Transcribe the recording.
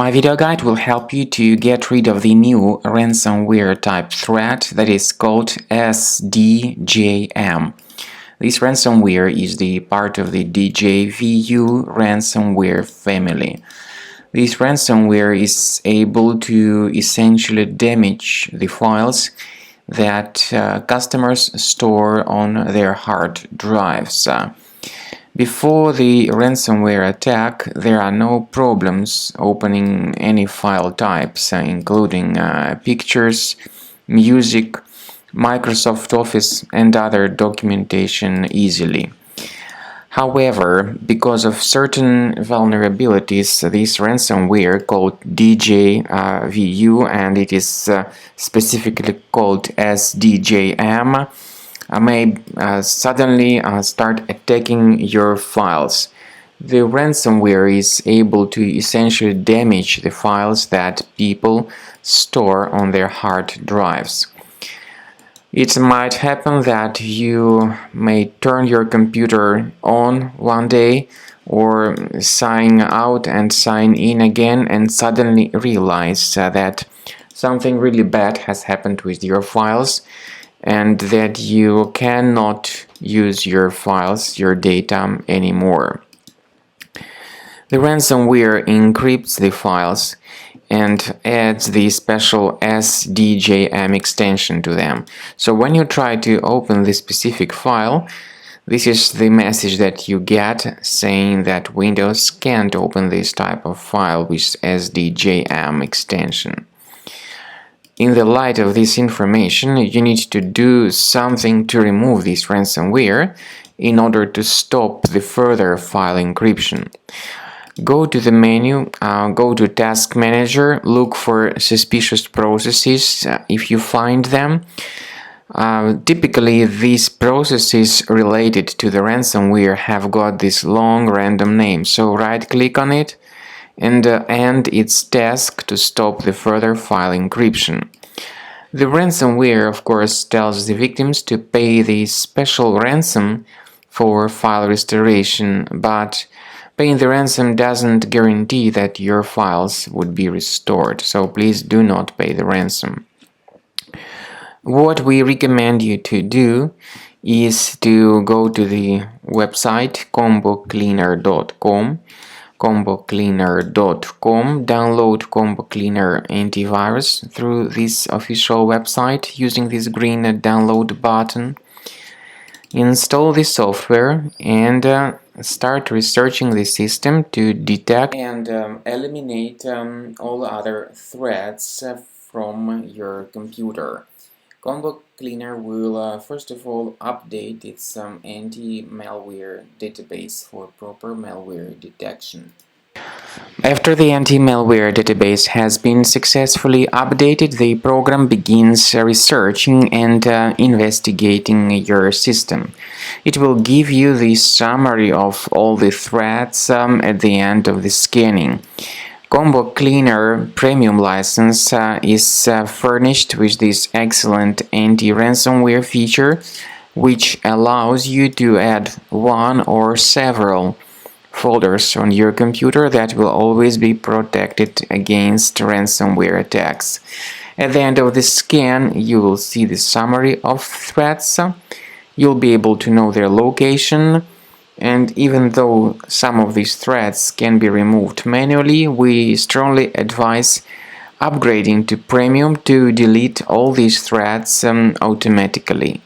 My video guide will help you to get rid of the new ransomware type threat that is called Sdjm. This ransomware is the part of the DJVU ransomware family. This ransomware is able to essentially damage the files that customers store on their hard drives. Before the ransomware attack, there are no problems opening any file types, including pictures, music, Microsoft Office, and other documentation easily. However, because of certain vulnerabilities, this ransomware called DJVU, and it is specifically called Sdjm, may suddenly start attacking your files. The ransomware is able to essentially damage the files that people store on their hard drives. It might happen that you may turn your computer on one day or sign out and sign in again and suddenly realize that something really bad has happened with your files and that you cannot use your files, your data anymore. The ransomware encrypts the files and adds the special Sdjm extension to them. So when you try to open this specific file, this is the message that you get saying that Windows can't open this type of file with Sdjm extension. In the light of this information, you need to do something to remove this ransomware in order to stop the further file encryption. Go to the menu, go to Task Manager, look for suspicious processes if you find them. Typically, these processes related to the ransomware have got this long random name, so right-click on it and end its task to stop the further file encryption. The ransomware, of course, tells the victims to pay the special ransom for file restoration, but paying the ransom doesn't guarantee that your files would be restored, so please do not pay the ransom. What we recommend you to do is to go to the website combocleaner.com, download Combo Cleaner antivirus through this official website using this green download button. Install the software and start researching the system to detect and eliminate all other threats from your computer. Combo Cleaner will first of all update its anti-malware database for proper malware detection. After the anti-malware database has been successfully updated, the program begins researching and investigating your system. It will give you the summary of all the threats at the end of the scanning. Combo Cleaner Premium license is furnished with this excellent anti-ransomware feature, which allows you to add one or several folders on your computer that will always be protected against ransomware attacks. At the end of the scan, you will see the summary of threats. You'll be able to know their location, and even though some of these threats can be removed manually, we strongly advise upgrading to Premium to delete all these threats automatically.